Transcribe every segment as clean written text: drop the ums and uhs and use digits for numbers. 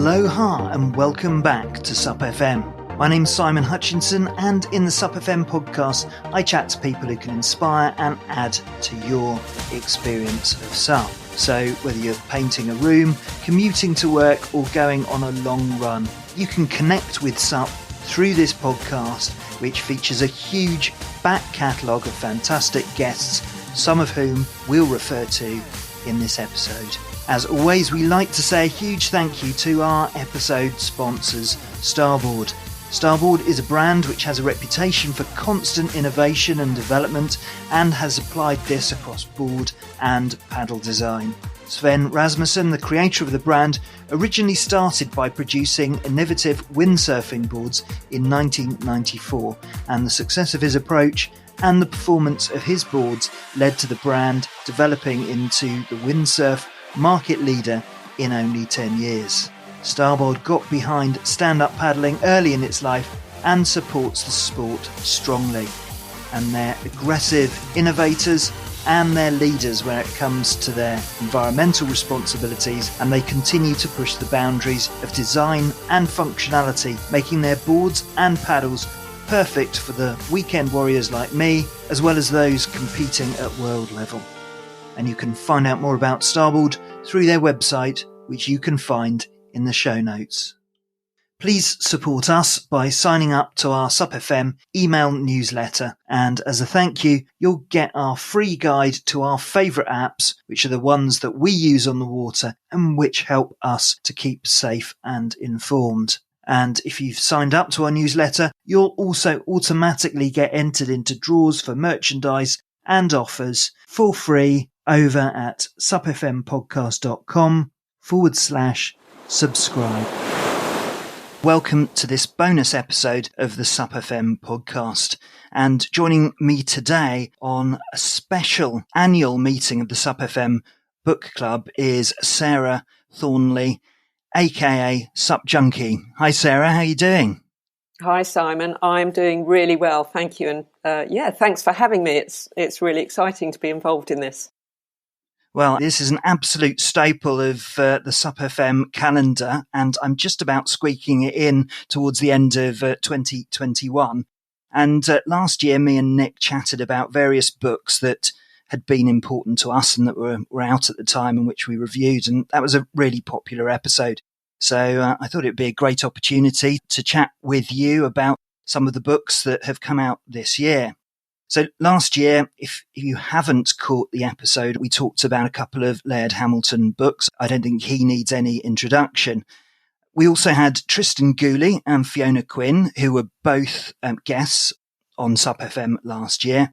Aloha and welcome back to SUPfm. My name's Simon Hutchinson, and in the SUPfm podcast, I chat to people who can inspire and add to your experience of SUP. So whether you're painting a room, commuting to work, or going on a long run, you can connect with SUP through this podcast, which features a huge back catalogue of fantastic guests, some of whom we'll refer to in this episode. As always, we like to say a huge thank you to our episode sponsors, Starboard. Starboard is a brand which has a reputation for constant innovation and development and has applied this across board and paddle design. Svein Rasmussen, the creator of the brand, originally started by producing innovative windsurfing boards in 1994, and the success of his approach and the performance of his boards led to the brand developing into the windsurf market leader in only 10 years. Starboard got behind stand-up paddling early in its life and supports the sport strongly. And they're aggressive innovators and they're leaders when it comes to their environmental responsibilities, and they continue to push the boundaries of design and functionality, making their boards and paddles perfect for the weekend warriors like me, as well as those competing at world level. And you can find out more about Starboard through their website, which you can find in the show notes. Please support us by signing up to our SUPfm email newsletter, and as a thank you, you'll get our free guide to our favourite apps, which are the ones that we use on the water and which help us to keep safe and informed. And if you've signed up to our newsletter, you'll also automatically get entered into draws for merchandise and offers for free over at supfmpodcast.com/subscribe. Welcome to this bonus episode of the SUPfm podcast. And joining me today on a special annual meeting of the SUPfm book club is Sarah Thornely, aka SUPJunkie. Hi Sarah, how are you doing? Hi Simon, I'm doing really well, thank you, and thanks for having me. It's really exciting to be involved in this. Well, this is an absolute staple of the SUPfm calendar, and I'm just about squeaking it in towards the end of 2021. And last year, me and Nick chatted about various books that had been important to us and that were out at the time and which we reviewed, and that was a really popular episode. So I thought it'd be a great opportunity to chat with you about some of the books that have come out this year. So last year, if you haven't caught the episode, we talked about a couple of Laird Hamilton books. I don't think he needs any introduction. We also had Tristan Gooley and Fiona Quinn, who were both guests on SUPfm last year.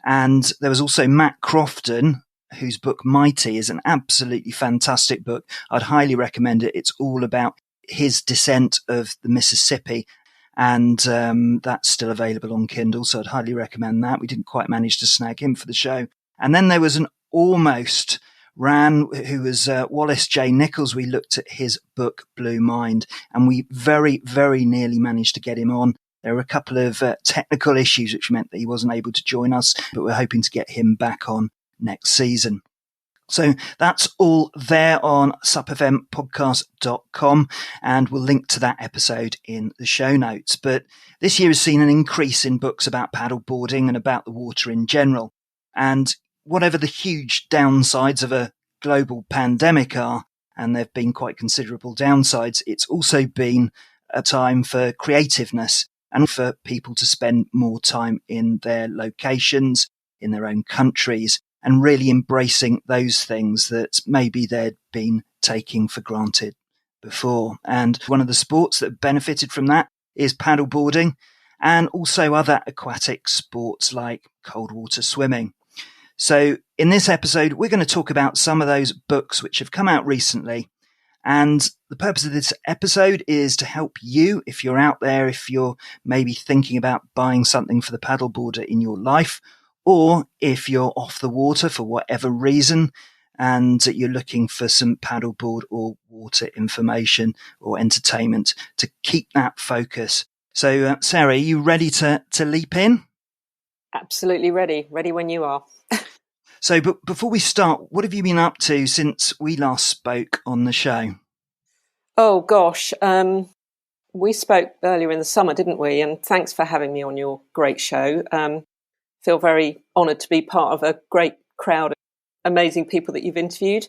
And there was also Matt Crofton, whose book Mighty is an absolutely fantastic book. I'd highly recommend it. It's all about his descent of the Mississippi. And that's still available on Kindle, so I'd highly recommend that. We didn't quite manage to snag him for the show. And then there was an almost ran, who was Wallace J. Nichols. We looked at his book, Blue Mind, and we very, very nearly managed to get him on. There were a couple of technical issues which meant that he wasn't able to join us, but we're hoping to get him back on next season. So that's all there on supfmpodcast.com, and we'll link to that episode in the show notes. But this year has seen an increase in books about paddleboarding and about the water in general. And whatever the huge downsides of a global pandemic are, and there have been quite considerable downsides, it's also been a time for creativeness and for people to spend more time in their locations, in their own countries, and really embracing those things that maybe they'd been taking for granted before. And one of the sports that benefited from that is paddleboarding, and also other aquatic sports like cold water swimming. So in this episode, we're going to talk about some of those books which have come out recently. And the purpose of this episode is to help you, if you're out there, if you're maybe thinking about buying something for the paddleboarder in your life, or if you're off the water for whatever reason and you're looking for some paddleboard or water information or entertainment, to keep that focus. So, Sarah, are you ready to leap in? Absolutely ready. Ready when you are. So, but before we start, what have you been up to since we last spoke on the show? Oh, gosh. We spoke earlier in the summer, didn't we? And thanks for having me on your great show. Feel very honoured to be part of a great crowd of amazing people that you've interviewed.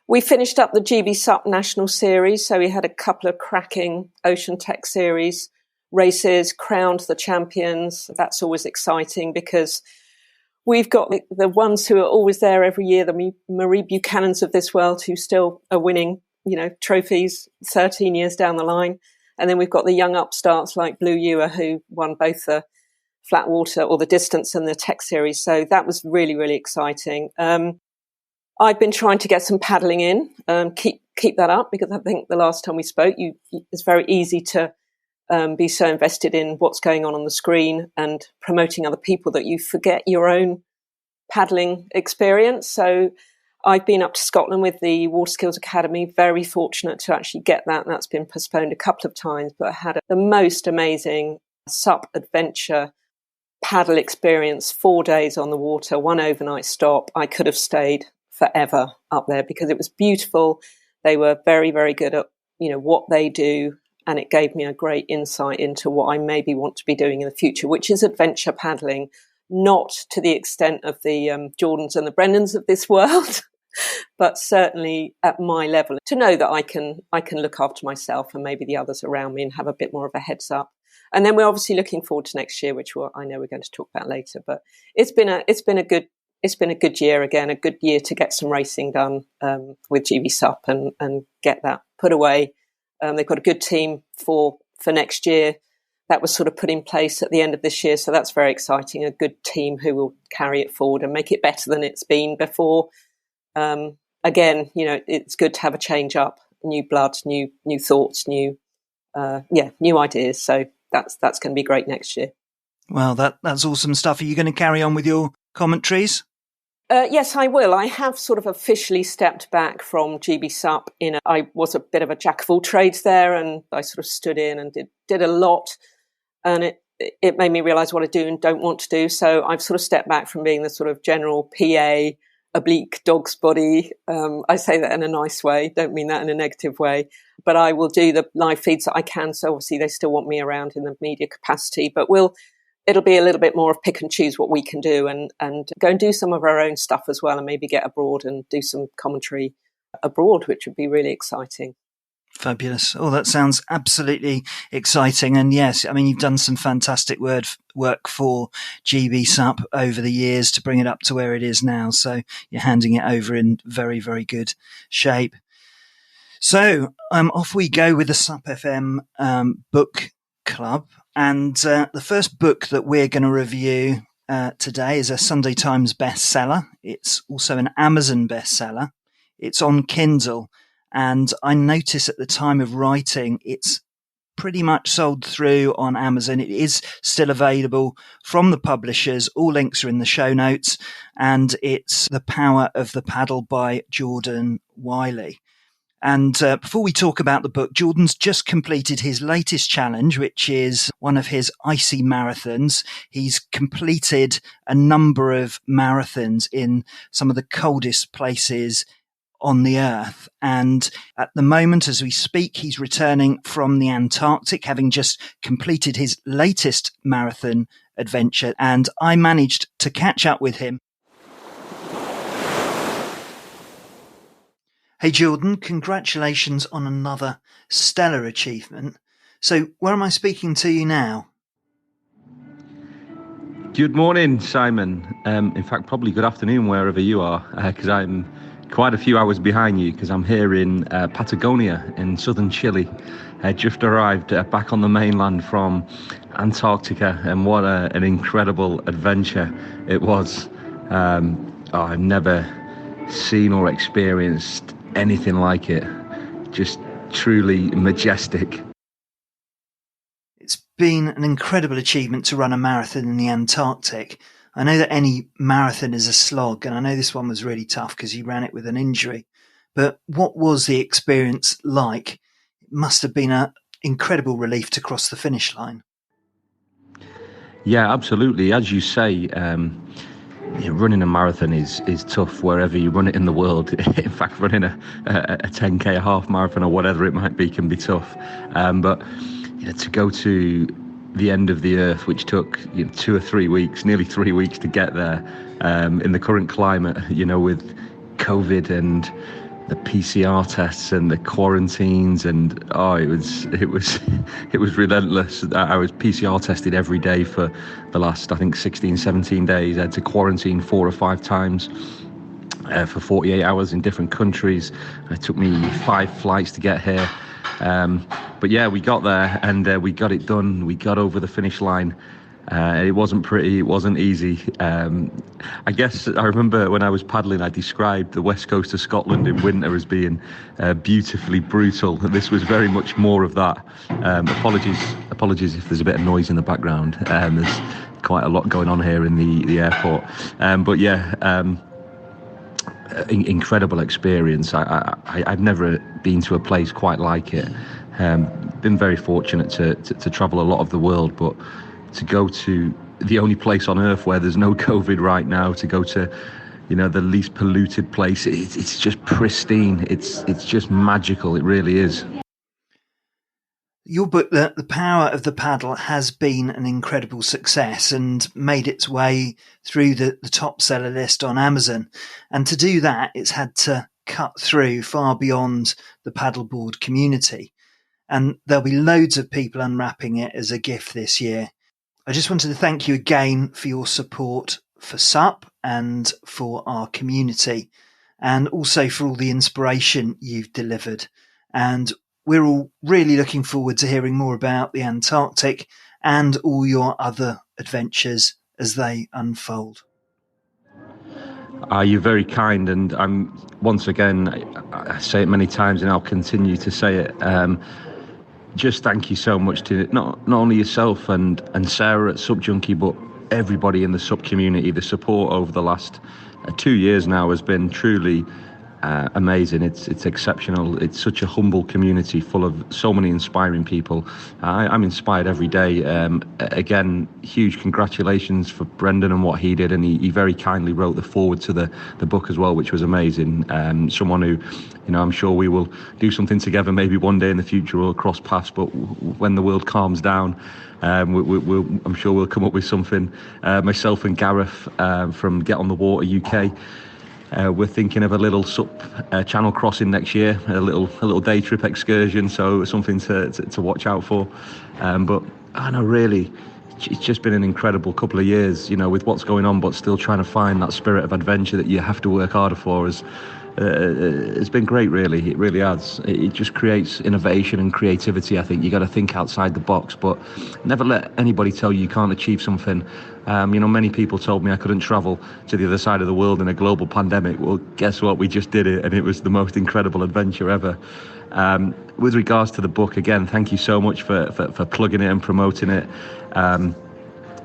We finished up the GB SUP National Series, so we had a couple of cracking Ocean Tech Series races, crowned the champions. That's always exciting because we've got the ones who are always there every year, the Marie Buchanans of this world who still are winning, trophies 13 years down the line. And then we've got the young upstarts like Blue Ewer who won both the flat water or the distance and the tech series. So that was really, really exciting. I've been trying to get some paddling in, keep that up, because I think the last time we spoke, it's very easy to be so invested in what's going on the screen and promoting other people that you forget your own paddling experience. So I've been up to Scotland with the Water Skills Academy, very fortunate to actually get that. That's been postponed a couple of times, but I had the most amazing SUP adventure paddle experience, 4 days on the water, 1 overnight stop. I could have stayed forever up there because it was beautiful. They were very, very good at, what they do. And it gave me a great insight into what I maybe want to be doing in the future, which is adventure paddling, not to the extent of the Jordans and the Brendans of this world, but certainly at my level, to know that I can look after myself and maybe the others around me and have a bit more of a heads up. And then we're obviously looking forward to next year, which I know we're going to talk about later. But it's been a good year again, a good year to get some racing done with GB SUP and get that put away. They've got a good team for next year. That was sort of put in place at the end of this year. So that's very exciting. A good team who will carry it forward and make it better than it's been before. Again, it's good to have a change up, new blood, new thoughts, new ideas. So that's going to be great next year. Well, that's awesome stuff. Are you going to carry on with your commentaries? Yes, I will. I have sort of officially stepped back from GB SUP. I was a bit of a jack of all trades there, and I sort of stood in and did a lot, and it made me realise what I do and don't want to do. So I've sort of stepped back from being the sort of general PA, oblique dog's body. I say that in a nice way, don't mean that in a negative way, but I will do the live feeds that I can. So obviously they still want me around in the media capacity, but it'll be a little bit more of pick and choose what we can do and go and do some of our own stuff as well and maybe get abroad and do some commentary abroad, which would be really exciting. Fabulous. Oh, that sounds absolutely exciting. And yes, I mean, you've done some fantastic work for GB SUP over the years to bring it up to where it is now. So you're handing it over in very, very good shape. So off we go with the SUPfm book club. And the first book that we're going to review today is a Sunday Times bestseller. It's also an Amazon bestseller. It's on Kindle. And I notice at the time of writing, it's pretty much sold through on Amazon. It is still available from the publishers. All links are in the show notes. And it's The Power of the Paddle by Jordan Wylie. And before we talk about the book, Jordan's just completed his latest challenge, which is one of his icy marathons. He's completed a number of marathons in some of the coldest places on the earth. And at the moment, as we speak, he's returning from the Antarctic, having just completed his latest marathon adventure. And I managed to catch up with him. Hey, Jordan, congratulations on another stellar achievement. So where am I speaking to you now? Good morning, Simon. In fact, probably good afternoon wherever you are, because I'm quite a few hours behind you because I'm here in Patagonia in southern Chile. Just arrived back on the mainland from Antarctica, and what an incredible adventure it was. I've never seen or experienced anything like it. Just truly majestic. It's been an incredible achievement to run a marathon in the Antarctic. I know that any marathon is a slog, and I know this one was really tough because you ran it with an injury. But what was the experience like? It must have been an incredible relief to cross the finish line. Yeah, absolutely. As you say, running a marathon is tough wherever you run it in the world. In fact, running a 10k, a half marathon or whatever it might be can be tough. But to go to the end of the earth, which took 2 or 3 weeks, nearly 3 weeks to get there, in the current climate, with COVID and the PCR tests and the quarantines, and it was relentless. I was PCR tested every day for the last, I think, 16, 17 days. I had to quarantine 4 or 5 times for 48 hours in different countries. It took me 5 flights to get here. But yeah, we got there and we got it done. We got over the finish line. It wasn't pretty, it wasn't easy. I guess I remember when I was paddling, I described the west coast of Scotland in winter as being beautifully brutal. This was very much more of that. Apologies if there's a bit of noise in the background. There's quite a lot going on here in the airport. But yeah, incredible experience. I've never been to a place quite like it. Been very fortunate to travel a lot of the world, but to go to the only place on earth where there's no COVID right now, to go to the least polluted place, it's just pristine. It's just magical. It really is. Your book, The Power of the Paddle, has been an incredible success and made its way through the top seller list on Amazon. And to do that, it's had to cut through far beyond the paddleboard community. And there'll be loads of people unwrapping it as a gift this year. I just wanted to thank you again for your support for SUP and for our community, and also for all the inspiration you've delivered. And we're all really looking forward to hearing more about the Antarctic and all your other adventures as they unfold. You're very kind, and once again, I say it many times and I'll continue to say it. Just thank you so much to not only yourself and Sarah at SUPJunkie, but everybody in the SUP community. The support over the last 2 years now has been truly amazing. It's exceptional. It's such a humble community full of so many inspiring people. I'm inspired every day. Again, huge congratulations for Brendan and what he did, and he very kindly wrote the foreword to the book as well, which was amazing. Someone who, I'm sure we will do something together maybe one day in the future. We'll cross paths, but when the world calms down, I'm sure we'll come up with something. Myself and Gareth from Get on the Water UK, we're thinking of a little SUP channel crossing next year, a little day trip excursion, so something to watch out for. But I know, really, it's just been an incredible couple of years, with what's going on, but still trying to find that spirit of adventure that you have to work harder for. It's been great, really. It really has. It just creates innovation and creativity. I think you got to think outside the box, but never let anybody tell you can't achieve something. Many people told me I couldn't travel to the other side of the world in a global pandemic. Well, guess what? We just did it, and it was the most incredible adventure ever. With regards to the book, again, thank you so much for plugging it and promoting it.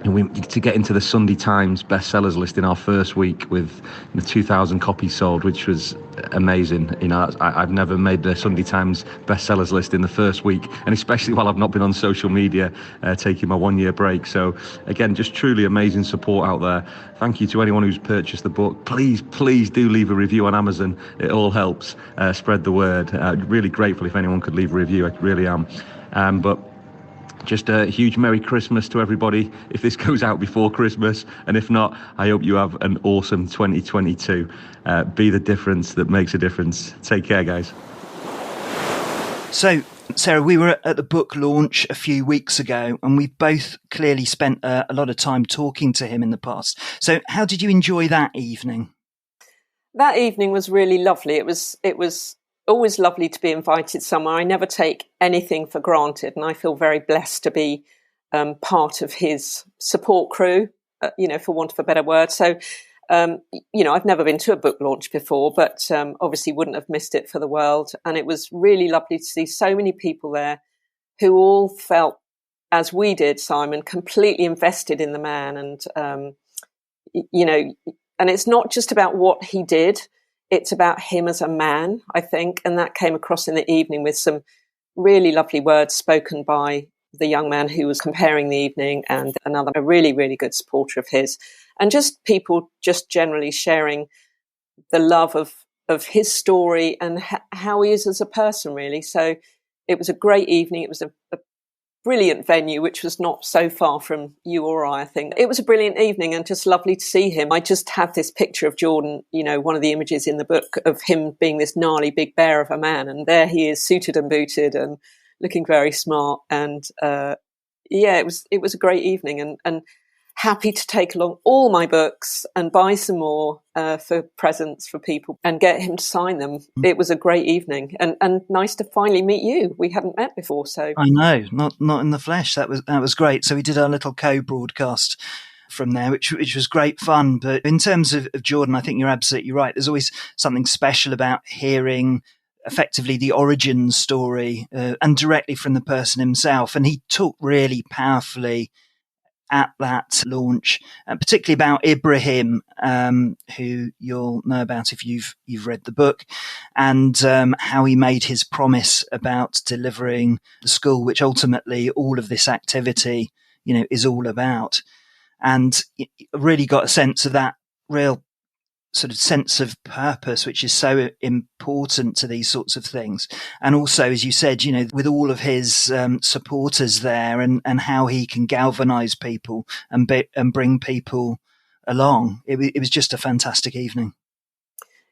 To get into the Sunday Times bestsellers list in our first week with 2,000 copies sold, which was amazing. I've never made the Sunday Times bestsellers list in the first week, and especially while I've not been on social media, taking my 1-year break. So again, just truly amazing support out there. Thank you to anyone who's purchased the book. Please do leave a review on Amazon. It all helps spread the word. Really grateful if anyone could leave a review. I really am. But just a huge Merry Christmas to everybody if this goes out before Christmas, and if not, I hope you have an awesome 2022. Be the difference that makes a difference. Take care, guys. So, Sarah, we were at the book launch a few weeks ago, and we both clearly spent a lot of time talking to him in the past. So how did you enjoy that evening? That evening was really lovely. It was always lovely to be invited somewhere. I never take anything for granted, and I feel very blessed to be part of his support crew, for want of a better word. So, I've never been to a book launch before, but obviously wouldn't have missed it for the world. And it was really lovely to see so many people there who all felt, as we did, Simon, completely invested in the man. And, and it's not just about what he did. It's about him as a man, I think, and that came across in the evening with some really lovely words spoken by the young man who was comparing the evening, and another, a really, really good supporter of his. And just people just generally sharing the love of his story and how he is as a person, really. So it was a great evening. It was a brilliant venue, which was not so far from you or I think. It was a brilliant evening and just lovely to see him. I just have this picture of Jordan, one of the images in the book of him being this gnarly big bear of a man. And there he is, suited and booted and looking very smart. And it was a great evening, and happy to take along all my books and buy some more for presents for people and get him to sign them. It was a great evening, and nice to finally meet you. We hadn't met before, so I know, not in the flesh. That was great. So we did our little co-broadcast from there, which was great fun. But in terms of Jordan, I think you're absolutely right. There's always something special about hearing effectively the origin story and directly from the person himself. And he talked really powerfully at that launch, particularly about Ibrahim, who you'll know about if you've read the book, and how he made his promise about delivering the school, which ultimately all of this activity, is all about. And really got a sense of that real sort of sense of purpose, which is so important to these sorts of things. And also, as you said, with all of his supporters there, and how he can galvanize people and bring people along. It was just a fantastic evening.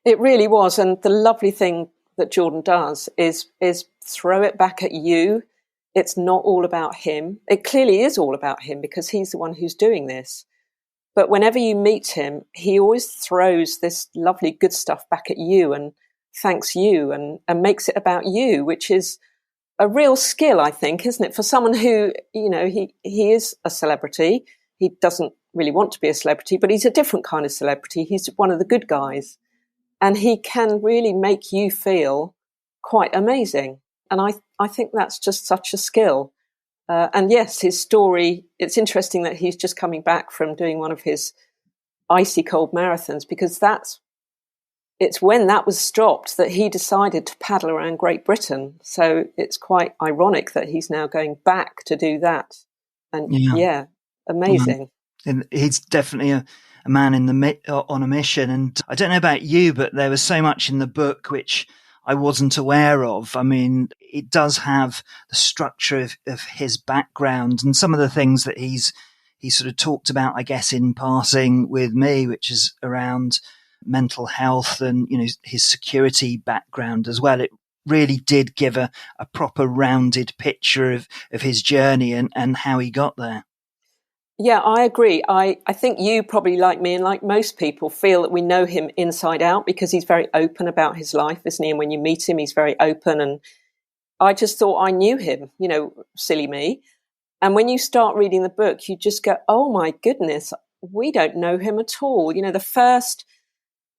It really was. And the lovely thing that Jordan does is throw it back at you. It's not all about him. It clearly is all about him because he's the one who's doing this. But whenever you meet him, he always throws this lovely good stuff back at you and thanks you and makes it about you, which is a real skill, I think, isn't it? For someone who, he is a celebrity. He doesn't really want to be a celebrity, but he's a different kind of celebrity. He's one of the good guys. And he can really make you feel quite amazing. And I think that's just such a skill. And yes, his story, it's interesting that he's just coming back from doing one of his icy cold marathons, because it's when that was stopped that he decided to paddle around Great Britain. So it's quite ironic that he's now going back to do that. And amazing. And he's definitely a man on a mission. And I don't know about you, but there was so much in the book which I wasn't aware of. I mean, it does have the structure of his background and some of the things that he sort of talked about, I guess, in passing with me, which is around mental health and, his security background as well. It really did give a proper rounded picture of his journey and how he got there. Yeah, I agree. I think you probably, like me and like most people, feel that we know him inside out because he's very open about his life, isn't he? And when you meet him, he's very open. And I just thought I knew him, silly me. And when you start reading the book, you just go, oh my goodness, we don't know him at all.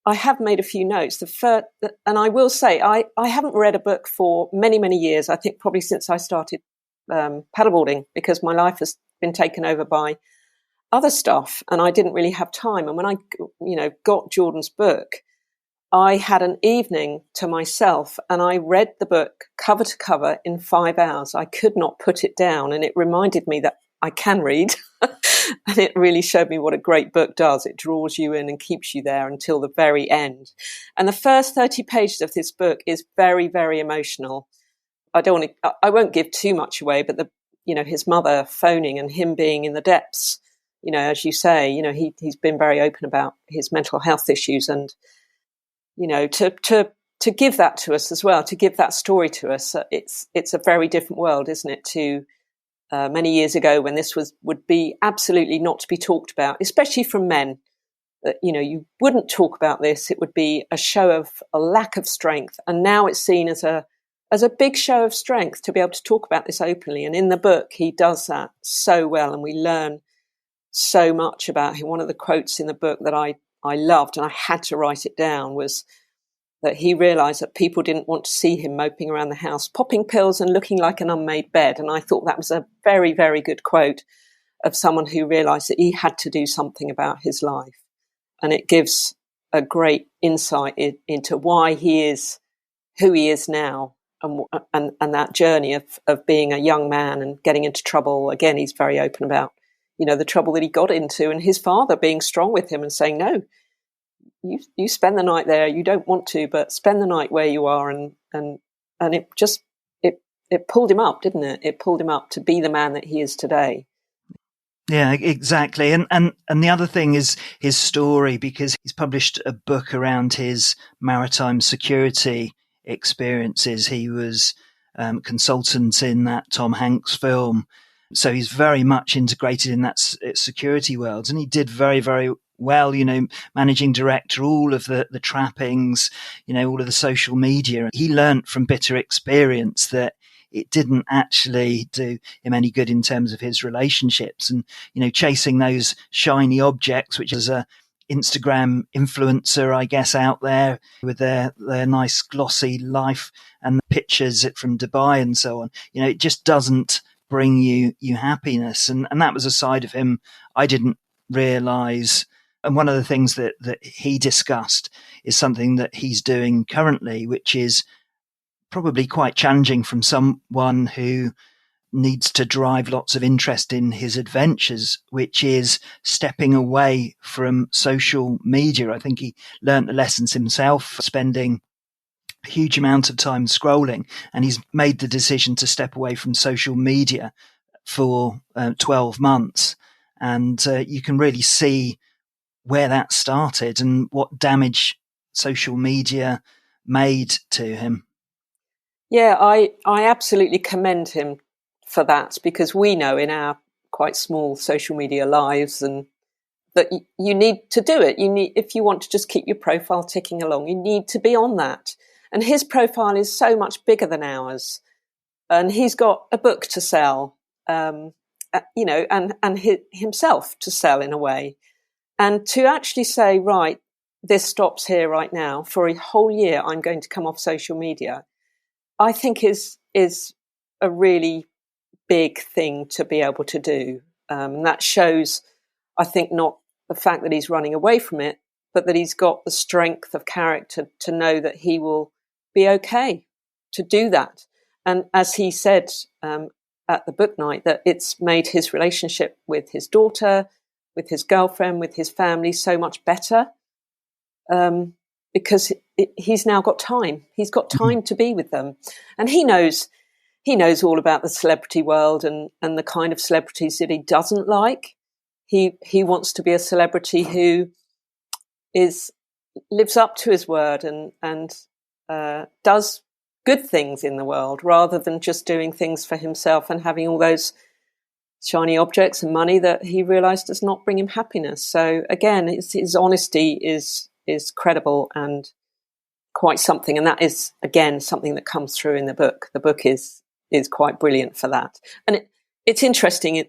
I have made a few notes. And I will say, I haven't read a book for many, many years. I think probably since I started paddleboarding, because my life has been taken over by other stuff and I didn't really have time. And when I, got Jordan's book, I had an evening to myself and I read the book cover to cover in 5 hours. I could not put it down, and it reminded me that I can read. And it really showed me what a great book does. It draws you in and keeps you there until the very end. And the first 30 pages of this book is very, very emotional. I won't give too much away, but his mother phoning and him being in the depths, as you say, he's been very open about his mental health issues, and, to give that to us as well, to give that story to us. It's a very different world, isn't it, to many years ago when this would be absolutely not to be talked about, especially from men. That, you wouldn't talk about this. It would be a show of a lack of strength. And now it's seen as a big show of strength to be able to talk about this openly. And in the book, he does that so well. And we learn so much about him. One of the quotes in the book that I loved, and I had to write it down, was that he realised that people didn't want to see him moping around the house, popping pills and looking like an unmade bed. And I thought that was a very, very good quote of someone who realised that he had to do something about his life. And it gives a great insight into why he is who he is now. and that journey of being a young man and getting into trouble. Again, he's very open about, the trouble that he got into, and his father being strong with him and saying, no, you spend the night there. You don't want to, but spend the night where you are. And it just, it pulled him up, didn't it? It pulled him up to be the man that he is today. Yeah, exactly. And the other thing is his story, because he's published a book around his maritime security experiences. He was consultant in that Tom Hanks film. So he's very much integrated in that security world. And he did very, very well, managing director, all of the trappings, all of the social media. He learnt from bitter experience that it didn't actually do him any good in terms of his relationships, and, chasing those shiny objects, which is a Instagram influencer, I guess, out there with their nice glossy life and the pictures from Dubai and so on. It just doesn't bring you happiness. And that was a side of him I didn't realize. And one of the things that he discussed is something that he's doing currently, which is probably quite challenging from someone who needs to drive lots of interest in his adventures, which is stepping away from social media. I think he learnt the lessons himself, spending a huge amount of time scrolling, and he's made the decision to step away from social media for 12 months. And you can really see where that started and what damage social media made to him. Yeah, I absolutely commend him for that, because we know in our quite small social media lives and that you need to do it. If you want to just keep your profile ticking along, you need to be on that. And his profile is so much bigger than ours, and he's got a book to sell, and himself to sell in a way, and to actually say, right, this stops here right now for a whole year. I'm going to come off social media. I think is a really big thing to be able to do. And that shows, I think, not the fact that he's running away from it, but that he's got the strength of character to know that he will be okay to do that. And as he said at the book night, that it's made his relationship with his daughter, with his girlfriend, with his family so much better. Because he's now got time. He's got time to be with them. And he knows all about the celebrity world and the kind of celebrities that he doesn't like. He wants to be a celebrity who lives up to his word and does good things in the world, rather than just doing things for himself and having all those shiny objects and money that he realized does not bring him happiness. So again, his honesty is credible and quite something. And that is, again, something that comes through in the book. The book is quite brilliant for that. And it's interesting.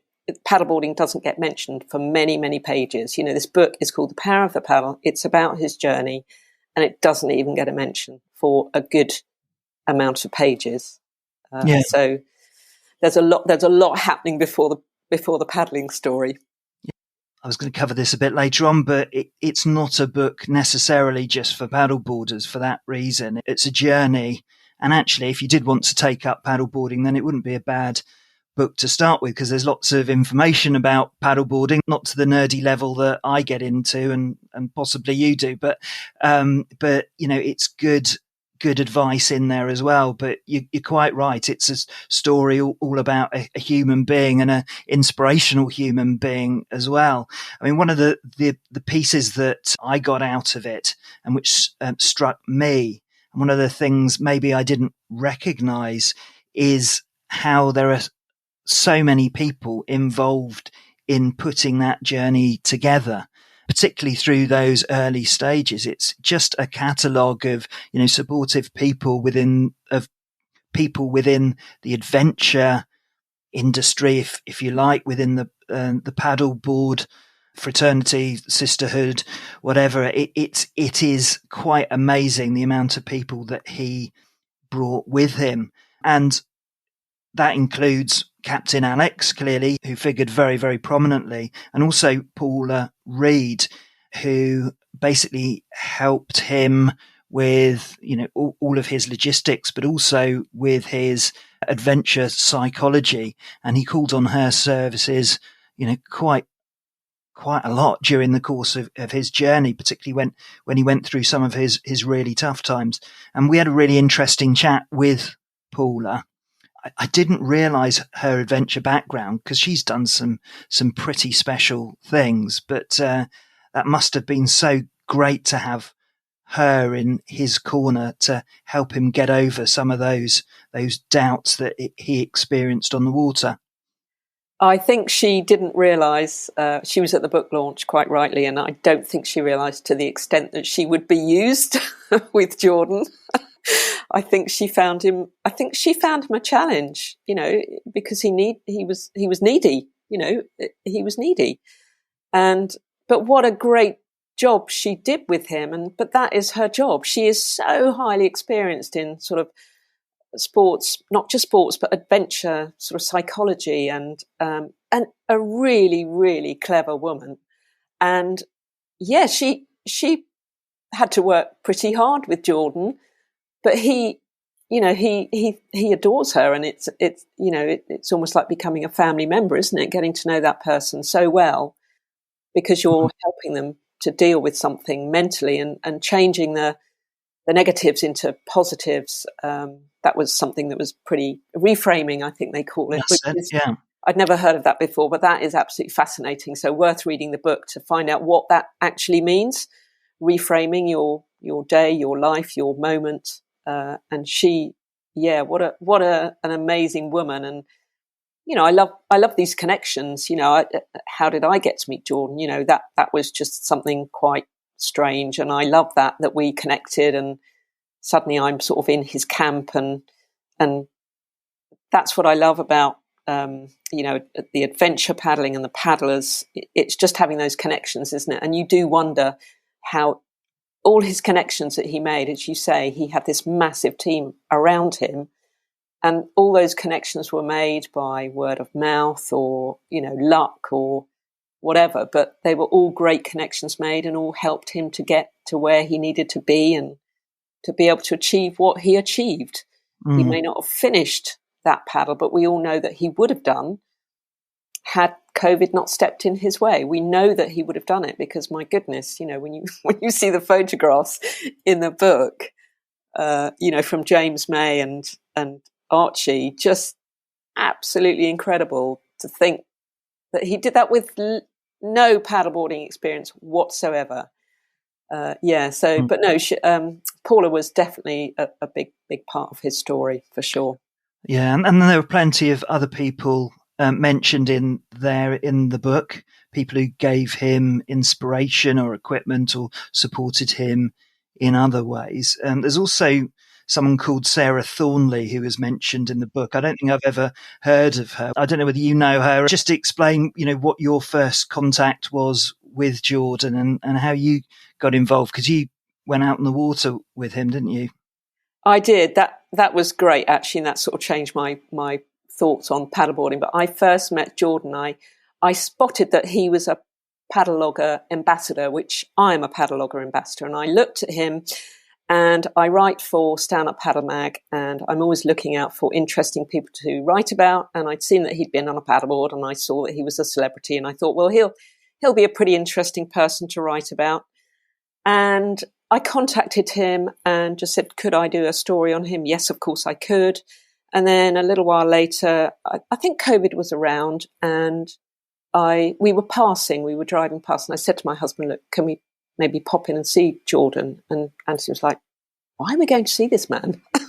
Paddleboarding doesn't get mentioned for many, many pages. This book is called The Power of the Paddle. It's about his journey, and it doesn't even get a mention for a good amount of pages. So there's a lot happening before the paddling story. I was going to cover this a bit later on, but it's not a book necessarily just for paddleboarders for that reason. It's a journey. And actually, if you did want to take up paddleboarding, then it wouldn't be a bad book to start with, because there's lots of information about paddleboarding, not to the nerdy level that I get into and possibly you do, but it's good advice in there as well. But you're quite right. It's a story all about a human being, and an inspirational human being as well. I mean, one of the pieces that I got out of it, and which struck me, and one of the things maybe I didn't recognize, is how there are so many people involved in putting that journey together, particularly through those early stages. It's just a catalogue of, supportive people within the adventure industry, if you like, within the paddleboard fraternity, sisterhood, whatever. It is quite amazing the amount of people that he brought with him. And that includes Captain Alex, clearly, who figured very, very prominently, and also Paula Reed, who basically helped him with, all of his logistics, but also with his adventure psychology. And he called on her services, quite a lot during the course of his journey, particularly when he went through some of his really tough times. And we had a really interesting chat with Paula. I didn't realize her adventure background because she's done some pretty special things, but that must have been so great to have her in his corner to help him get over some of those doubts that he experienced on the water. I think she didn't realise, she was at the book launch quite rightly, and I don't think she realised to the extent that she would be used with Jordan. I think she found him a challenge, because he was needy, he was needy. But what a great job she did with him. But that is her job. She is so highly experienced in sort of sports, not just sports, but adventure sort of psychology, and a really, really clever woman. And yeah, she had to work pretty hard with Jordan, but he adores her, and it's almost like becoming a family member, isn't it? Getting to know that person so well, because you're helping them to deal with something mentally and changing the negatives into positives. That was something that was pretty reframing, I think they call it. Yeah. I'd never heard of that before, but that is absolutely fascinating. So worth reading the book to find out what that actually means. Reframing your day, your life, your moment. And she, what an amazing woman. And, I love these connections. How did I get to meet Jordan? That was just something quite strange. And I love that we connected, and suddenly I'm sort of in his camp, and that's what I love about, the adventure paddling and the paddlers. It's just having those connections, isn't it? And you do wonder how all his connections that he made, as you say, he had this massive team around him, and all those connections were made by word of mouth or, luck or whatever, but they were all great connections made, and all helped him to get to where he needed to be and to be able to achieve what he achieved. He may not have finished that paddle, but we all know that he would have done had COVID not stepped in his way. We know that he would have done it because, my goodness, when you see the photographs in the book, from James May and Archie, just absolutely incredible to think that he did that with no paddleboarding experience whatsoever. But no, Paula was definitely a big part of his story for sure. Yeah, and there were plenty of other people mentioned in the book, people who gave him inspiration or equipment or supported him in other ways. There's also someone called Sarah Thornely who is mentioned in the book. I don't think I've ever heard of her. I don't know whether you know her. Just to explain, what your first contact was with Jordan and how you got involved, because you went out in the water with him, didn't you? I did. That was great, actually, and that sort of changed my thoughts on paddleboarding. But I first met Jordan. I spotted that he was a paddle logger ambassador, which I'm a paddle logger ambassador, and I looked at him. And I write for Stand Up Paddle Mag, and I'm always looking out for interesting people to write about. And I'd seen that he'd been on a paddleboard, and I saw that he was a celebrity, and I thought, well, he'll be a pretty interesting person to write about. And I contacted him and just said, could I do a story on him? Yes, of course I could. And then a little while later, I think COVID was around, and we were driving past, and I said to my husband, look, can we maybe pop in and see Jordan? And Anthony was like, why are we going to see this man? And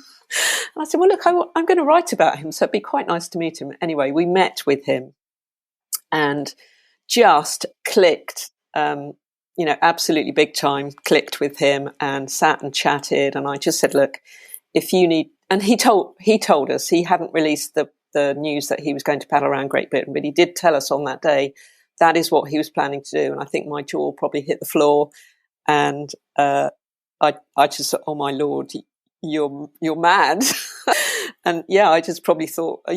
I said, well, look, I'm going to write about him, so it'd be quite nice to meet him. Anyway, we met with him and just clicked, absolutely big time, clicked with him and sat and chatted. And I just said, look, if you need, and he told us he hadn't released the news that he was going to paddle around Great Britain, but he did tell us on that day that is what he was planning to do. And I think my jaw probably hit the floor, and I just thought, oh my Lord, you're mad. And yeah, I just probably thought, are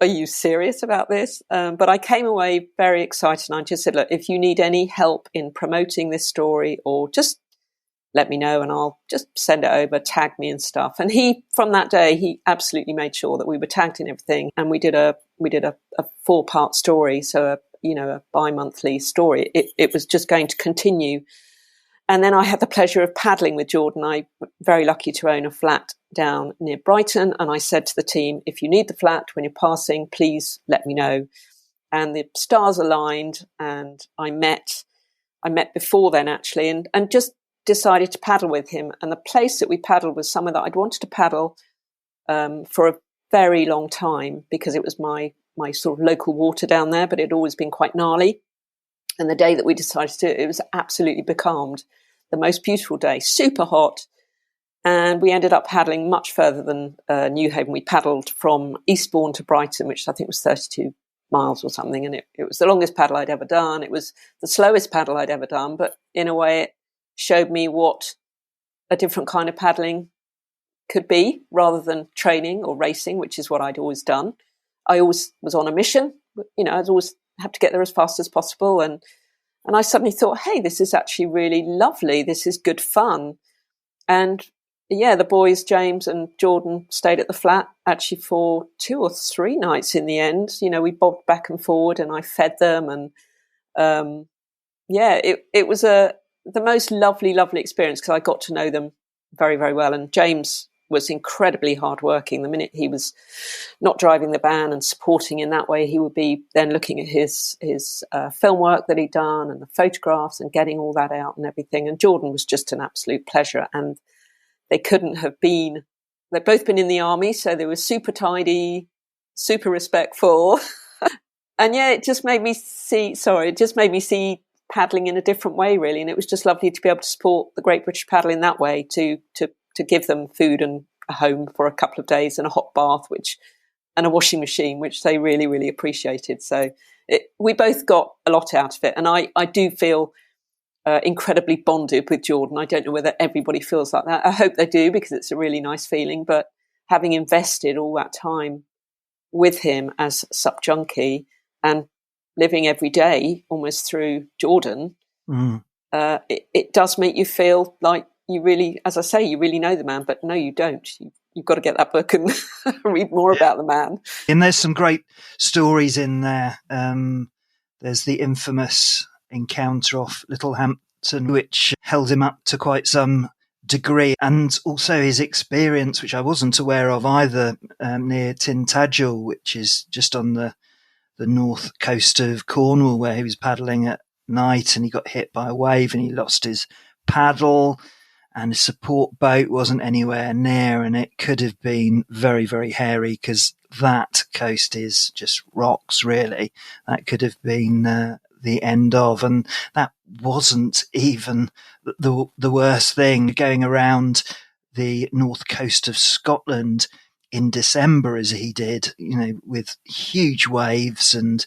you serious about this? But I came away very excited, and I just said, look, if you need any help in promoting this story, or just let me know and I'll just send it over, tag me and stuff. And from that day, he absolutely made sure that we were tagged in everything. And we did a 4-part story. So, a bi-monthly story. It was just going to continue. And then I had the pleasure of paddling with Jordan. I'm very lucky to own a flat down near Brighton. And I said to the team, if you need the flat when you're passing, please let me know. And the stars aligned, and I met before then actually, and just decided to paddle with him. And the place that we paddled was somewhere that I'd wanted to paddle for a very long time, because it was my sort of local water down there, but it had always been quite gnarly. And the day that we decided to do it, it was absolutely becalmed. The most beautiful day, super hot. And we ended up paddling much further than Newhaven. We paddled from Eastbourne to Brighton, which I think was 32 miles or something. And it was the longest paddle I'd ever done. It was the slowest paddle I'd ever done. But in a way, it showed me what a different kind of paddling could be, rather than training or racing, which is what I'd always done. I always was on a mission. I'd always have to get there as fast as possible. And I suddenly thought, hey, this is actually really lovely. This is good fun. And yeah, the boys, James and Jordan, stayed at the flat actually for 2 or 3 nights in the end. We bobbed back and forward and I fed them. And it was the most lovely, lovely experience, because I got to know them very, very well. And James was incredibly hardworking. The minute he was not driving the van and supporting in that way, he would be then looking at his film work that he'd done and the photographs and getting all that out and everything. And Jordan was just an absolute pleasure. And they couldn't have been, they've both been in the army, so they were super tidy, super respectful. And yeah, it just made me see paddling in a different way, really. And it was just lovely to be able to support the Great British Paddle in that way, to give them food and a home for a couple of days and a hot bath, and a washing machine, which they really, really appreciated. So we both got a lot out of it. And I do feel incredibly bonded with Jordan. I don't know whether everybody feels like that. I hope they do, because it's a really nice feeling. But having invested all that time with him as SUPJunkie and living every day almost through Jordan, it does make you feel like you really, as I say, you really know the man. But no, you don't. You've got to get that book and read more about the man. And there's some great stories in there. There's the infamous encounter off Littlehampton, which held him up to quite some degree, and also his experience, which I wasn't aware of either, near Tintagel, which is just on the north coast of Cornwall, where he was paddling at night and he got hit by a wave and he lost his paddle, and his support boat wasn't anywhere near, and it could have been very, very hairy, because that coast is just rocks, really. That could have been the end of, and that wasn't even the worst thing. Going around the north coast of Scotland in December, as he did, with huge waves and,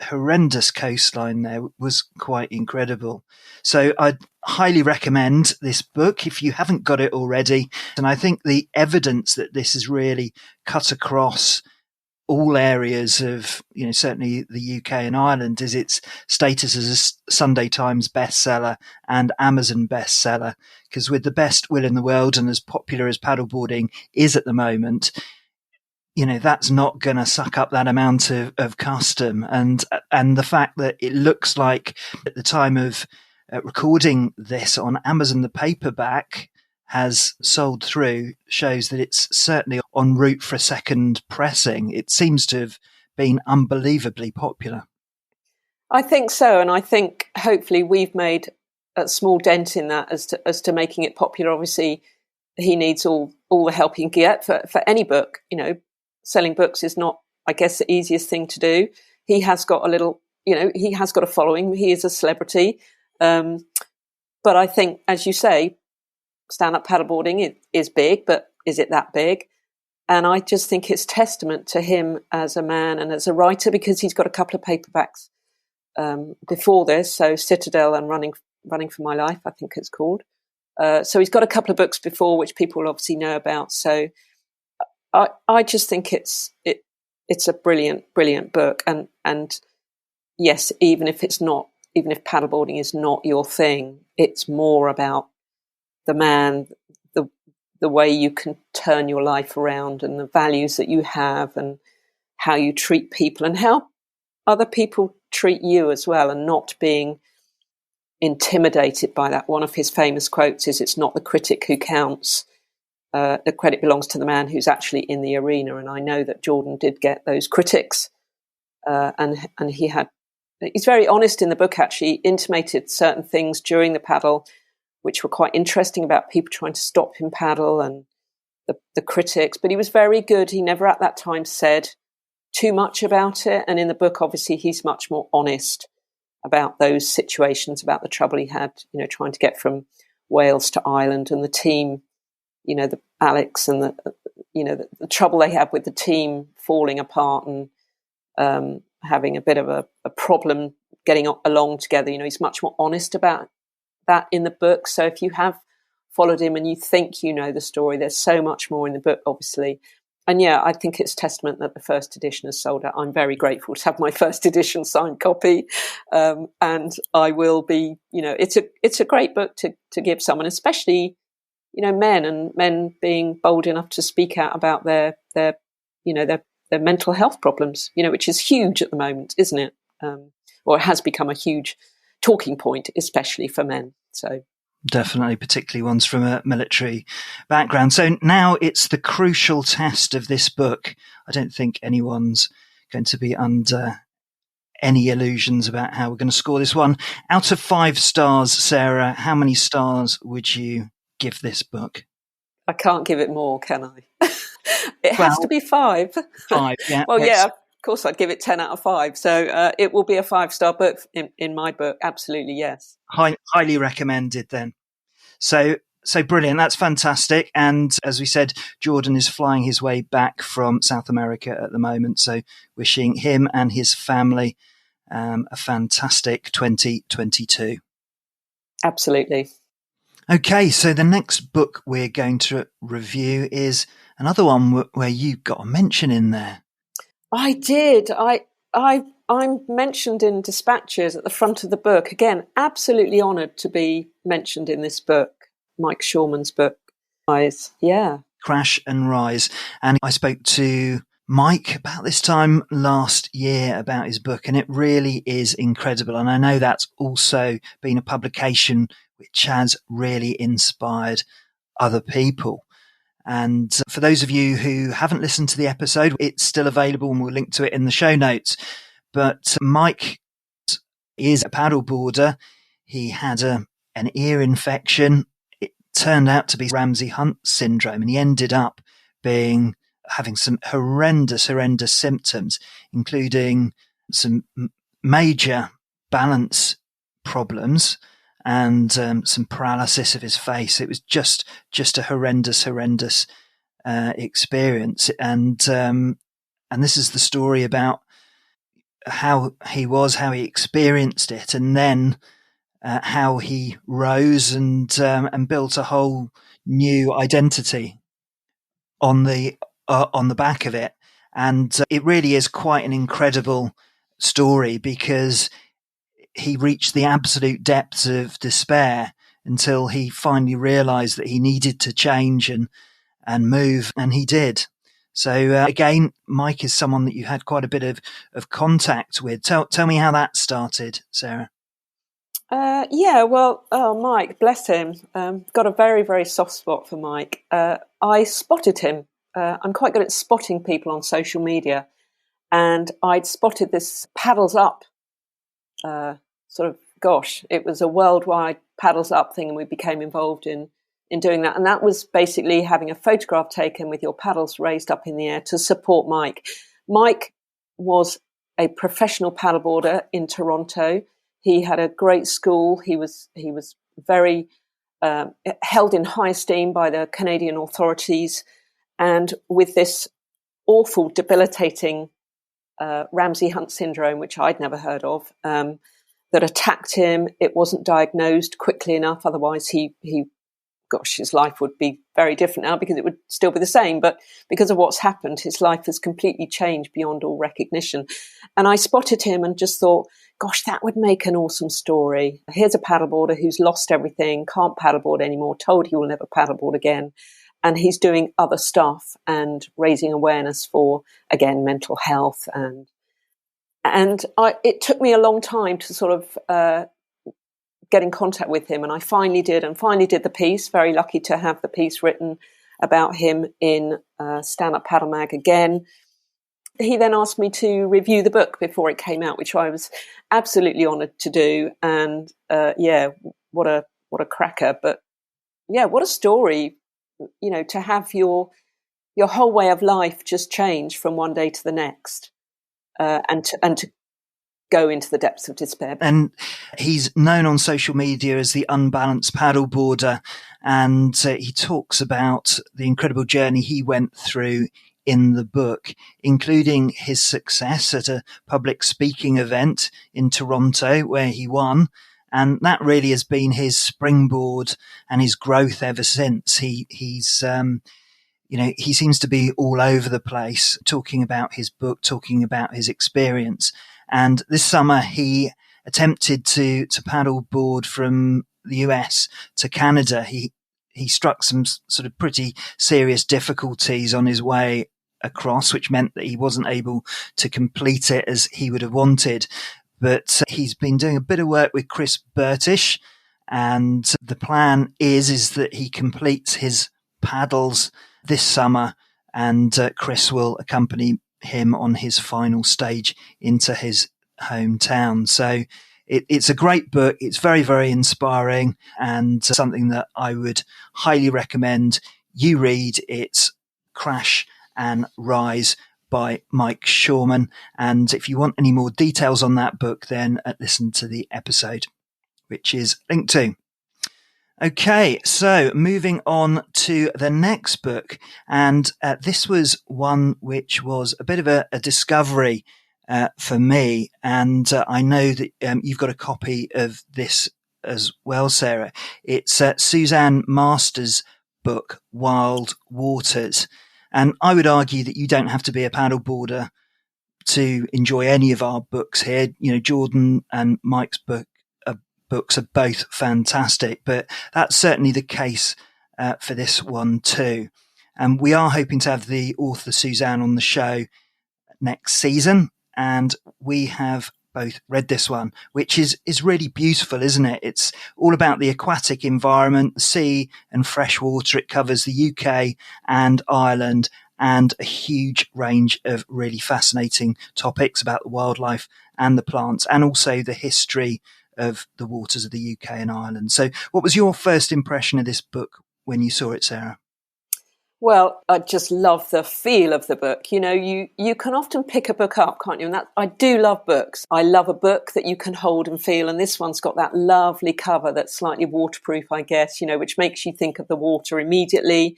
horrendous coastline there, was quite incredible. So I'd highly recommend this book if you haven't got it already. And I think the evidence that this has really cut across all areas of, certainly the UK and Ireland, is its status as a Sunday Times bestseller and Amazon bestseller. Because with the best will in the world, and as popular as paddleboarding is at the moment, that's not going to suck up that amount of custom. And the fact that it looks like at the time of recording this on Amazon, the paperback has sold through, shows that it's certainly en route for a second pressing. It seems to have been unbelievably popular. I think so. And I think hopefully we've made a small dent in that as to making it popular. Obviously, he needs all the help he can get for any book. Selling books is not, I guess, the easiest thing to do. He has got he has got a following. He is a celebrity. But I think, as you say, stand-up paddleboarding is big, but is it that big? And I just think it's testament to him as a man and as a writer, because he's got a couple of paperbacks before this. So Citadel and Running for My Life, I think it's called. So he's got a couple of books before, which people obviously know about. So I just think it's a brilliant, brilliant book. And yes, even if paddleboarding is not your thing, it's more about the man, the way you can turn your life around, and the values that you have, and how you treat people, and how other people treat you as well, and not being intimidated by that. One of his famous quotes is, "It's not the critic who counts. The credit belongs to the man who's actually in the arena." And I know that Jordan did get those critics, and he's very honest in the book, actually. He intimated certain things during the paddle which were quite interesting, about people trying to stop him paddle and the critics. But he was very good. He never at that time said too much about it. And in the book, obviously, he's much more honest about those situations, about the trouble he had, trying to get from Wales to Ireland, and the team, the Alex, and the trouble they had with the team falling apart, and having a bit of a problem getting along together. He's much more honest about that in the book. So if you have followed him and you think you know the story, there's so much more in the book, obviously. And yeah, I think it's testament that the first edition has sold out. I'm very grateful to have my first edition signed copy, and I will be. It's a great book to give someone, especially men being bold enough to speak out about their mental health problems. Which is huge at the moment, isn't it? Or it has become a huge talking point, especially for men. So. Definitely, particularly ones from a military background. So now it's the crucial test of this book. I don't think anyone's going to be under any illusions about how we're going to score this one. Out of 5 stars, Sarah, how many stars would you give this book? I can't give it more, can I? It has to be 5. 5, yeah. Well, yeah, of course I'd give it 10 out of 5. So it will be a 5-star book in my book. Absolutely, yes. Highly recommended then. So brilliant. That's fantastic. And as we said, Jordan is flying his way back from South America at the moment. So wishing him and his family a fantastic 2022. Absolutely. Okay, so the next book we're going to review is another one where you got a mention in there. I did. I'm mentioned in dispatches at the front of the book. Again, absolutely honoured to be mentioned in this book, Mike Shawman's book. Yeah. Crash and Rise. And I spoke to Mike about this time last year about his book, and it really is incredible. And I know that's also been a publication which has really inspired other people. And for those of you who haven't listened to the episode, it's still available and we'll link to it in the show notes. But Mike is a paddleboarder. He had an ear infection. It turned out to be Ramsay-Hunt syndrome, and he ended up having some horrendous symptoms, including some major balance problems and some paralysis of his face. It was just a horrendous experience. And this is the story about how he experienced it, and then how he rose and built a whole new identity on the back of it. And it really is quite an incredible story, because he reached the absolute depths of despair until he finally realized that he needed to change and move, and he did. So again, Mike is someone that you had quite a bit of contact with. Tell me how that started, Sarah. Mike, bless him. Got a very, very soft spot for Mike. I spotted him. I'm quite good at spotting people on social media, and I'd spotted this Paddles Up it was a worldwide Paddles Up thing, and we became involved in doing that. And that was basically having a photograph taken with your paddles raised up in the air to support Mike. Mike was a professional paddleboarder in Toronto. He had a great school. He was very held in high esteem by the Canadian authorities. And with this awful, debilitating Ramsay-Hunt syndrome, which I'd never heard of, that attacked him, it wasn't diagnosed quickly enough. Otherwise, he gosh, his life would be very different now because it would still be the same. But because of what's happened, his life has completely changed beyond all recognition. And I spotted him and just thought, gosh, that would make an awesome story. Here's a paddleboarder who's lost everything, can't paddleboard anymore, told he will never paddleboard again. And he's doing other stuff and raising awareness for, again, mental health. It took me a long time to sort of get in contact with him. And I finally did the piece. Very lucky to have the piece written about him in Stand Up Paddle Mag again. He then asked me to review the book before it came out, which I was absolutely honoured to do. And what a cracker! But yeah, what a story! You know, to have your whole way of life just change from one day to the next, and to go into the depths of despair. And he's known on social media as the unbalanced paddleboarder, and he talks about the incredible journey he went through in the book, including his success at a public speaking event in Toronto where he won. And that really has been his springboard and his growth ever since. He seems to be all over the place, talking about his book, talking about his experience. And this summer he attempted to paddleboard from the US to Canada. He struck some sort of pretty serious difficulties on his way across, which meant that he wasn't able to complete it as he would have wanted. But he's been doing a bit of work with Chris Burtish, and the plan is that he completes his paddles this summer, and Chris will accompany him on his final stage into his hometown. So it's a great book. It's very, very inspiring, and something that I would highly recommend you read. It's Crash and Rise by Mike Shawman. And if you want any more details on that book, then listen to the episode, which is linked to. Okay, so moving on to the next book. And this was one which was a bit of a discovery for me. And I know that you've got a copy of this as well, Sarah. It's Suzanne Masters' book, Wild Waters. And I would argue that you don't have to be a paddleboarder to enjoy any of our books here. You know, Jordan and Mike's books are both fantastic, but that's certainly the case for this one too. And we are hoping to have the author Suzanne on the show next season. And we have both read this one, which is really beautiful, isn't it? It's all about the aquatic environment, the sea and fresh water. It covers the UK and Ireland, and a huge range of really fascinating topics about the wildlife and the plants, and also the history of the waters of the UK and Ireland. So what was your first impression of this book when you saw it, Sarah? Well, I just love the feel of the book. You know, you can often pick a book up, can't you? And I do love books. I love a book that you can hold and feel. And this one's got that lovely cover that's slightly waterproof, I guess, you know, which makes you think of the water immediately.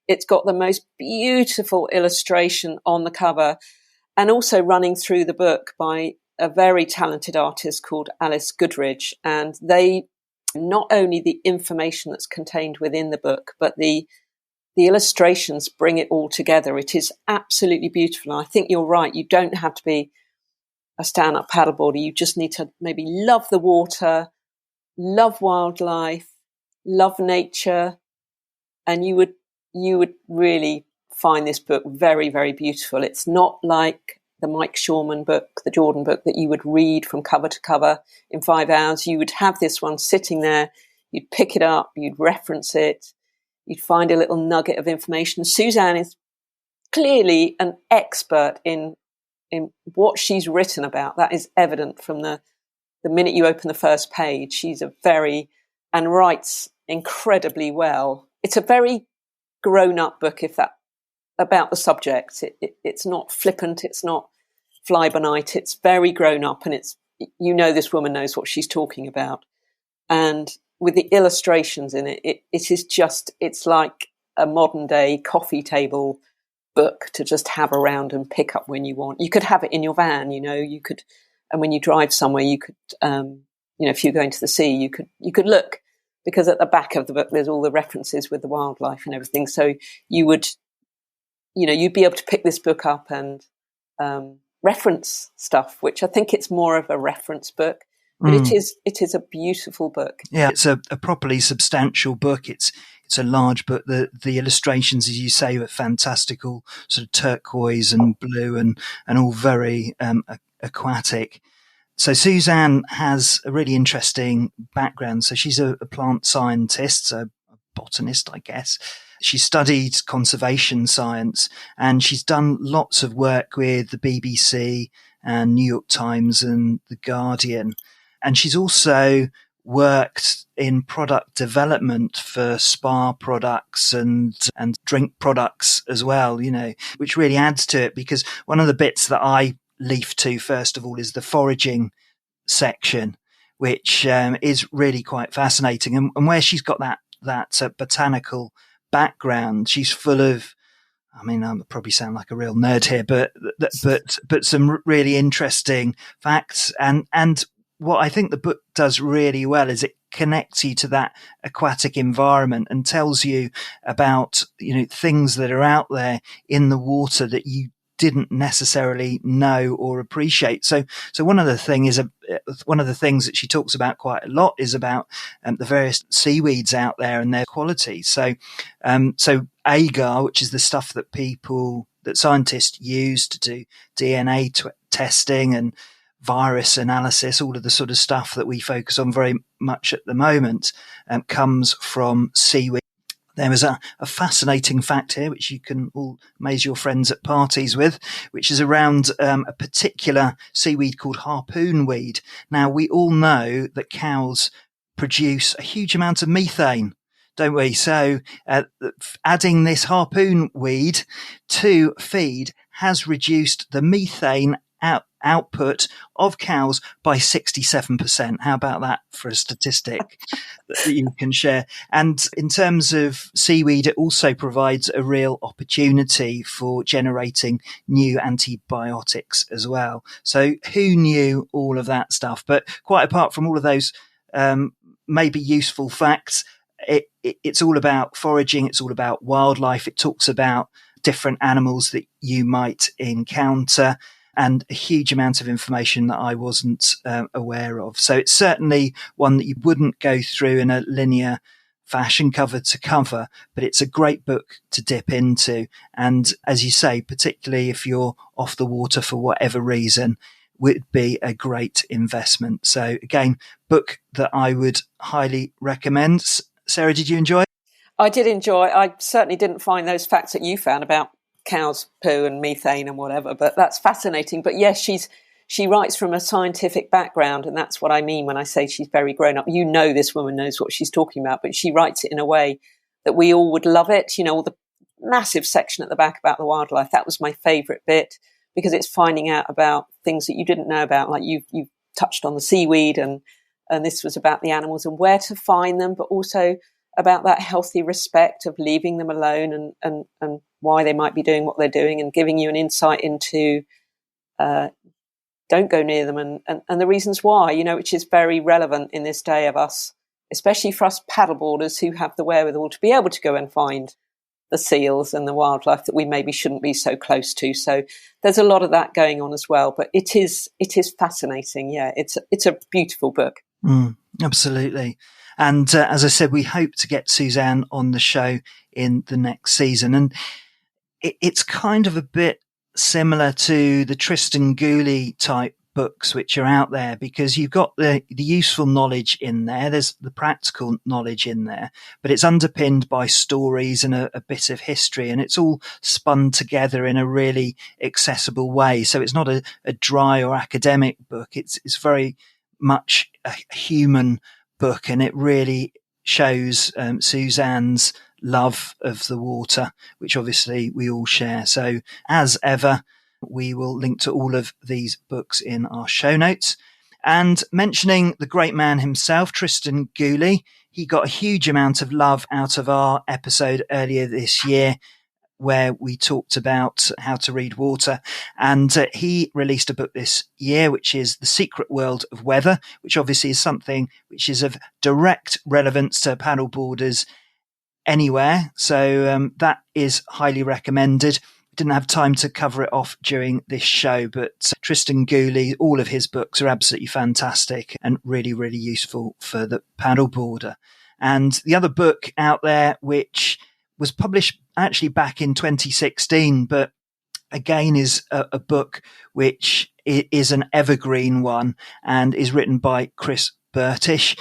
It's got the most beautiful illustration on the cover, and also running through the book by a very talented artist called Alice Goodridge. And they, not only the information that's contained within the book, but the illustrations bring it all together. It is absolutely beautiful. And I think you're right. You don't have to be a stand-up paddleboarder. You just need to maybe love the water, love wildlife, love nature, and you would really find this book very, very beautiful. It's not like the Mike Shawman book, the Jordan book, that you would read from cover to cover in 5 hours. You would have this one sitting there. You'd pick it up. You'd reference it. You'd find a little nugget of information. Suzanne is clearly an expert in what she's written about. That is evident from the minute you open the first page. She's and writes incredibly well. It's a very grown-up book, about the subject. It's not flippant. It's not fly-by-night. It's very grown-up, and this woman knows what she's talking about. And with the illustrations in it, it's like a modern day coffee table book to just have around and pick up when you want. You could have it in your van, and when you drive somewhere, you could, if you're going to the sea, you could look because at the back of the book there's all the references with the wildlife and everything. So you'd be able to pick this book up and reference stuff, which I think it's more of a reference book. But it is a beautiful book. Yeah, it's a properly substantial book. It's a large book. The illustrations, as you say, are fantastical, sort of turquoise and blue and all very aquatic. So Suzanne has a really interesting background. So she's a plant scientist, a botanist, I guess. She studied conservation science, and she's done lots of work with the BBC and New York Times and The Guardian. And she's also worked in product development for spa products and drink products as well, which really adds to it, because one of the bits that I leaf to first of all is the foraging section, which is really quite fascinating. And where she's got that botanical background, she's full of, I mean, I probably sound like a real nerd here, but some really interesting facts. And what I think the book does really well is it connects you to that aquatic environment and tells you about, things that are out there in the water that you didn't necessarily know or appreciate. So one of the things that she talks about quite a lot is about the various seaweeds out there and their quality. So agar, which is the stuff that scientists use to do DNA testing and virus analysis, all of the sort of stuff that we focus on very much at the moment, comes from seaweed. There was a fascinating fact here, which you can all amaze your friends at parties with, which is around a particular seaweed called harpoon weed. Now, we all know that cows produce a huge amount of methane, don't we? So adding this harpoon weed to feed has reduced the methane output of cows by 67%. How about that for a statistic that you can share? And in terms of seaweed, it also provides a real opportunity for generating new antibiotics as well. So who knew all of that stuff? But quite apart from all of those maybe useful facts, it's all about foraging. It's all about wildlife. It talks about different animals that you might encounter, and a huge amount of information that I wasn't aware of. So it's certainly one that you wouldn't go through in a linear fashion, cover to cover, but it's a great book to dip into. And as you say, particularly if you're off the water for whatever reason, would be a great investment. So again, book that I would highly recommend. Sarah, did you enjoy it? I did enjoy. I certainly didn't find those facts that you found about cows' poo and methane and whatever, but that's fascinating. But yes, she writes from a scientific background, and that's what I mean when I say she's very grown up. This woman knows what she's talking about, but she writes it in a way that we all would love it. All the massive section at the back about the wildlife, that was my favourite bit, because it's finding out about things that you didn't know about, like you touched on the seaweed, and this was about the animals and where to find them, but also about that healthy respect of leaving them alone and why they might be doing what they're doing, and giving you an insight into don't go near them and the reasons why, which is very relevant in this day of us, especially for us paddleboarders who have the wherewithal to be able to go and find the seals and the wildlife that we maybe shouldn't be so close to. So there's a lot of that going on as well, but it is fascinating. Yeah, it's a beautiful book. Absolutely. And as I said, we hope to get Suzanne on the show in the next season. And it's kind of a bit similar to the Tristan Gooley type books which are out there, because you've got the useful knowledge in there. There's the practical knowledge in there, but it's underpinned by stories and a bit of history, and it's all spun together in a really accessible way. So it's not a dry or academic book. It's very much a human book, and it really shows Suzanne's love of the water, which obviously we all share. So as ever, we will link to all of these books in our show notes. And mentioning the great man himself, Tristan Gooley, he got a huge amount of love out of our episode earlier this year where we talked about how to read water. And he released a book this year, which is The Secret World of Weather, which obviously is something which is of direct relevance to paddleboarders anywhere. So that is highly recommended. Didn't have time to cover it off during this show, but Tristan Gooley, all of his books are absolutely fantastic and really, really useful for the paddleboarder. And the other book out there, which was published actually back in 2016, but again is a book which is an evergreen one and is written by Chris Burtish,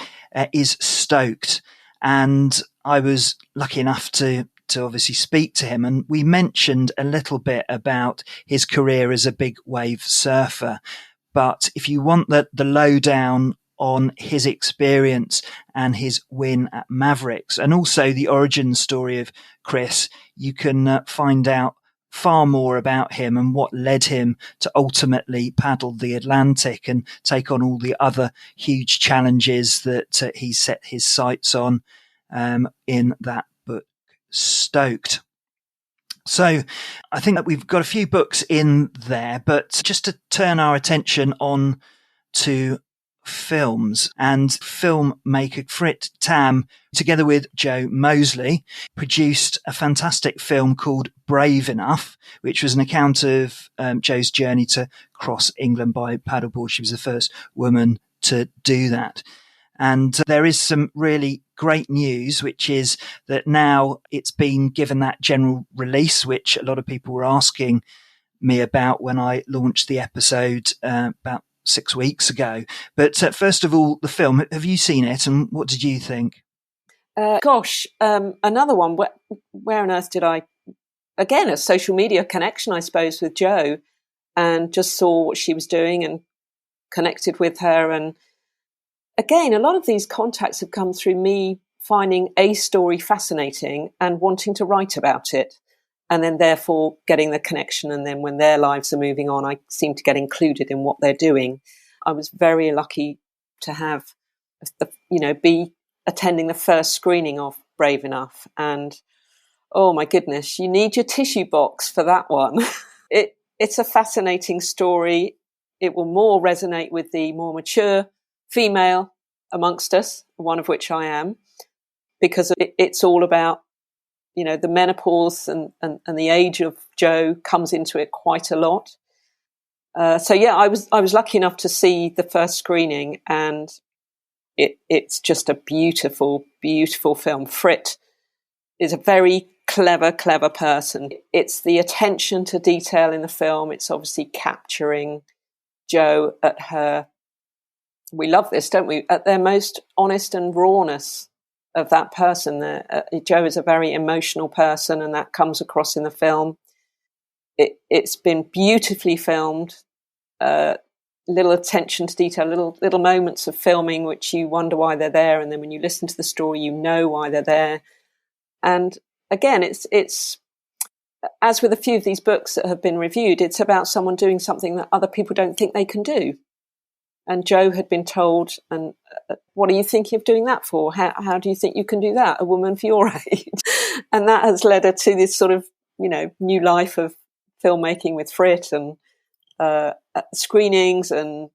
is Stoked. And I was lucky enough to obviously speak to him, and we mentioned a little bit about his career as a big wave surfer. But if you want the lowdown on his experience and his win at Mavericks, and also the origin story of Chris, you can find out far more about him and what led him to ultimately paddle the Atlantic and take on all the other huge challenges that he set his sights on in that book, Stoked. So I think that we've got a few books in there, but just to turn our attention on to films, and filmmaker Frit Tam, together with Joe Mosley, produced a fantastic film called Brave Enough, which was an account of Joe's journey to cross England by paddleboard. She was the first woman to do that. And there is some really great news, which is that now it's been given that general release, which a lot of people were asking me about when I launched the episode about 6 weeks ago. But first of all, the film, have you seen it, and what did you think? Another one. Where on earth did I, again, a social media connection, I suppose, with Jo, and just saw what she was doing and connected with her. And again, a lot of these contacts have come through me finding a story fascinating and wanting to write about it, and then therefore getting the connection. And then when their lives are moving on, I seem to get included in what they're doing. I was very lucky to have, be attending the first screening of Brave Enough. And oh my goodness, you need your tissue box for that one. It's a fascinating story. It will more resonate with the more mature female amongst us, one of which I am, because it's all about, the menopause and the age of Jo comes into it quite a lot. I was lucky enough to see the first screening, and it's just a beautiful, beautiful film. Frit is a very clever person. It's the attention to detail in the film. It's obviously capturing Jo at her, we love this, don't we, at their most honest and rawness of that person. Jo is a very emotional person, and that comes across in the film. It's been beautifully filmed. Little attention to detail, little moments of filming which you wonder why they're there, and then when you listen to the story, you know why they're there. And again, it's as with a few of these books that have been reviewed, it's about someone doing something that other people don't think they can do. And Jo had been told, and what are you thinking of doing that for? How do you think you can do that, a woman for your age? And that has led her to this sort of, new life of filmmaking with Frit, and screenings and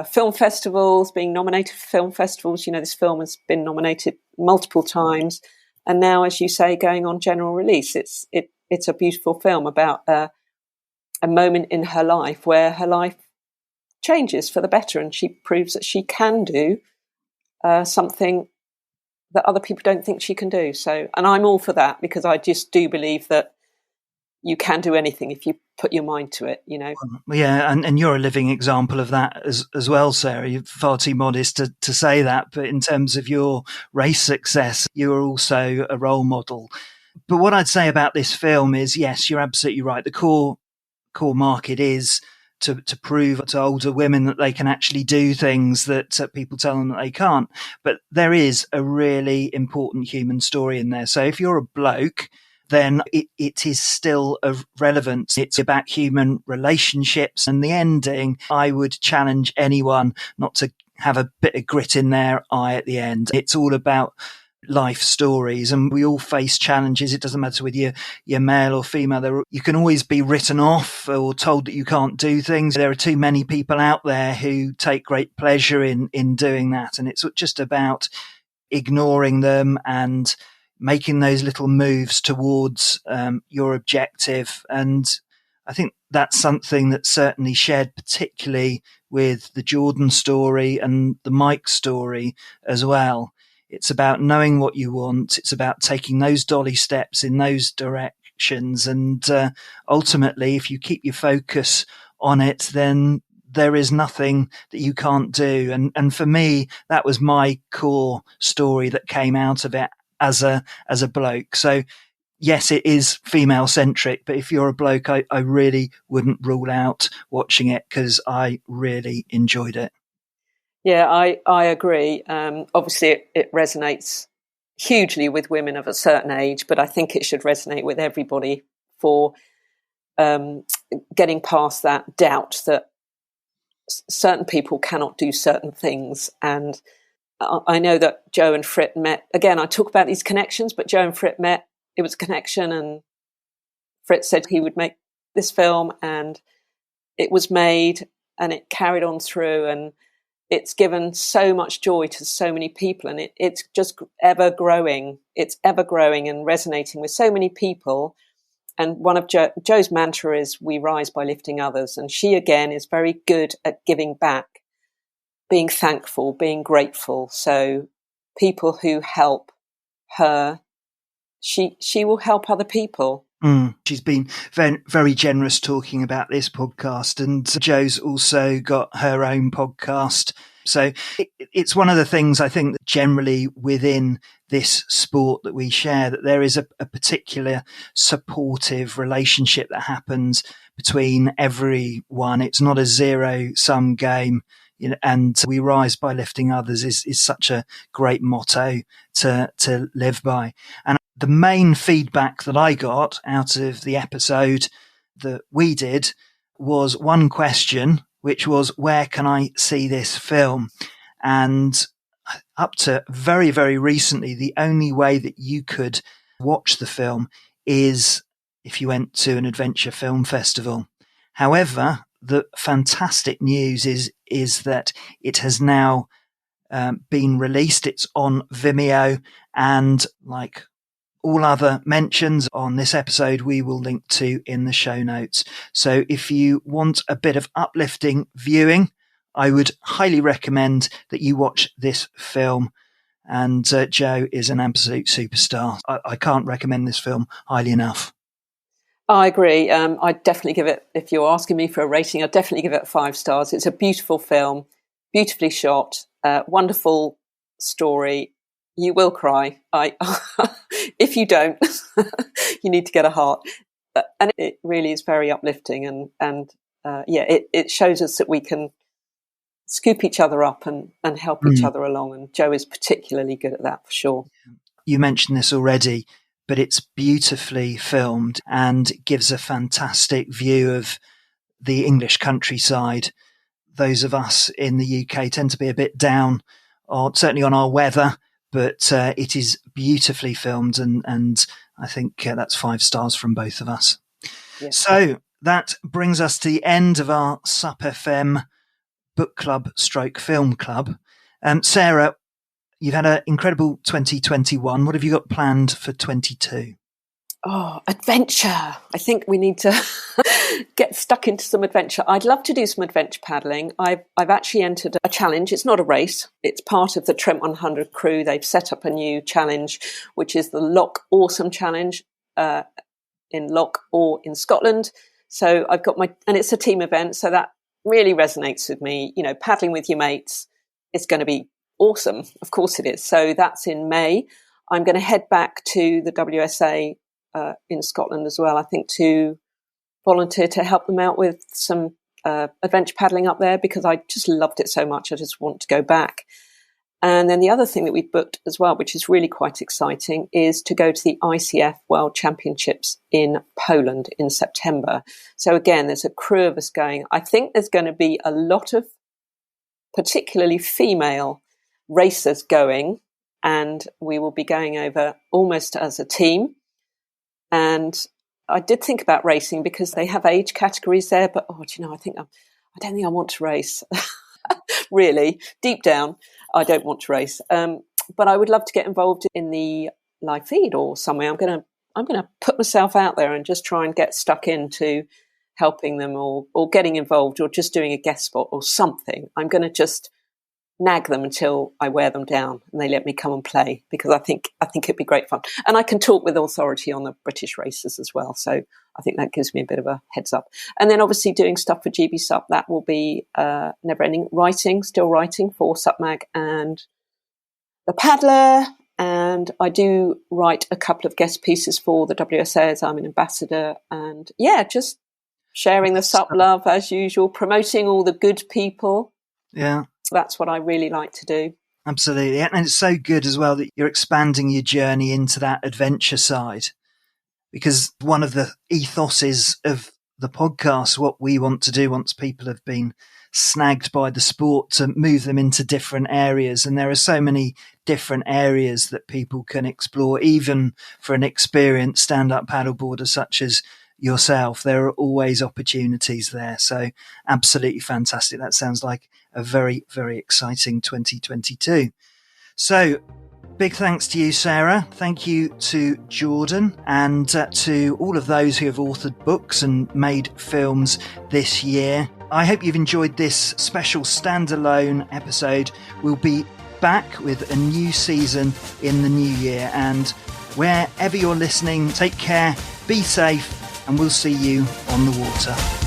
film festivals, being nominated for film festivals. This film has been nominated multiple times. And now, as you say, going on general release. It's a beautiful film about a moment in her life where her life changes for the better, and she proves that she can do something that other people don't think she can do. So, and I'm all for that, because I just do believe that you can do anything if you put your mind to it, Yeah, and you're a living example of that as well, Sarah. You're far too modest to say that, but in terms of your race success, you are also a role model. But what I'd say about this film is, yes, you're absolutely right. The core market is to prove to older women that they can actually do things that people tell them that they can't. But there is a really important human story in there. So if you're a bloke, then it is still of relevance. It's about human relationships, and the ending, I would challenge anyone not to have a bit of grit in their eye at the end. It's all about life stories, and we all face challenges. It doesn't matter whether you're male or female. You can always be written off or told that you can't do things. There are too many people out there who take great pleasure in doing that, and it's just about ignoring them and making those little moves towards your objective. And I think that's something that's certainly shared, particularly with the Jordan story and the Mike story as well. It's about knowing what you want. It's about taking those dolly steps in those directions. And ultimately, if you keep your focus on it, then there is nothing that you can't do. And for me, that was my core story that came out of it as a bloke. So yes, it is female centric, but if you're a bloke, I really wouldn't rule out watching it, because I really enjoyed it. Yeah, I agree. Obviously, it resonates hugely with women of a certain age, but I think it should resonate with everybody for getting past that doubt that certain people cannot do certain things. And I know that Joe and Frit met. Again, I talk about these connections, but Joe and Frit met. It was a connection, and Frit said he would make this film, and it was made, and it carried on through, and it's given so much joy to so many people, and it's just ever growing. It's ever growing and resonating with so many people. And one of Joe's mantra is, "We rise by lifting others." And she, again, is very good at giving back, being thankful, being grateful. So people who help her, she will help other people. She's been very, very generous talking about this podcast, and Joe's also got her own podcast. So it's one of the things I think that generally within this sport that we share, that there is a particular supportive relationship that happens between everyone. It's not a zero-sum game. And we rise by lifting others is such a great motto to live by. And the main feedback that I got out of the episode that we did was one question, which was, where can I see this film? And up to very, very recently, the only way that you could watch the film is if you went to an adventure film festival. However, the fantastic news is that it has now been released. It's on Vimeo, and like all other mentions on this episode, we will link to in the show notes. So if you want a bit of uplifting viewing, I would highly recommend that you watch this film. And Joe is an absolute superstar. I can't recommend this film highly enough. I agree. I'd definitely give it, if you're asking me for a rating, I'd definitely give it 5 stars. It's a beautiful film, beautifully shot, wonderful story. You will cry. If you don't, you need to get a heart. And it really is very uplifting. And it shows us that we can scoop each other up and help each other along. And Joe is particularly good at that, for sure. You mentioned this already, but it's beautifully filmed and gives a fantastic view of the English countryside. Those of us in the UK tend to be a bit down, certainly on our weather, but it is beautifully filmed, and I think that's 5 stars from both of us. Yes. So that brings us to the end of our SUPfm book club / film club. Sarah, you've had an incredible 2021. What have you got planned for 22? Oh, adventure. I think we need to get stuck into some adventure. I'd love to do some adventure paddling. I've actually entered a challenge. It's not a race. It's part of the Trent 100 crew. They've set up a new challenge, which is the Loch Awesome Challenge in Loch or in Scotland. So I've got and it's a team event. So that really resonates with me. You know, paddling with your mates, it's going to be awesome. Of course it is. So that's in May. I'm going to head back to the WSA in Scotland as well, I think, to volunteer to help them out with some adventure paddling up there, because I just loved it so much. I just want to go back. And then the other thing that we've booked as well, which is really quite exciting, is to go to the ICF World Championships in Poland in September. So again, there's a crew of us going. I think there's going to be a lot of particularly female racers going, and we will be going over almost as a team. And I did think about racing because they have age categories there, but I don't think I want to race. Really, deep down, I don't want to race. But I would love to get involved in the live feed or somewhere. I'm going to put myself out there and just try and get stuck into helping them or getting involved or just doing a guest spot or something. I'm going to just nag them until I wear them down and they let me come and play, because I think it'd be great fun. And I can talk with authority on the British races as well. So I think that gives me a bit of a heads up. And then obviously doing stuff for GB Sup, that will be never ending. Still writing for Sup Mag and The Paddler. And I do write a couple of guest pieces for the WSA as I'm an ambassador. And just sharing the Sup love as usual, promoting all the good people. Yeah. That's what I really like to do. Absolutely. And it's so good as well that you're expanding your journey into that adventure side, because one of the ethoses of the podcast, what we want to do once people have been snagged by the sport, to move them into different areas. And there are so many different areas that people can explore, even for an experienced stand-up paddleboarder such as yourself. There are always opportunities there. So absolutely fantastic. That sounds like a very, very exciting 2022. So big thanks to you, Sarah. Thank you to Jordan, and to all of those who have authored books and made films this year. I hope you've enjoyed this special standalone episode. We'll be back with a new season in the new year, and wherever you're listening, take care, be safe, and we'll see you on the water.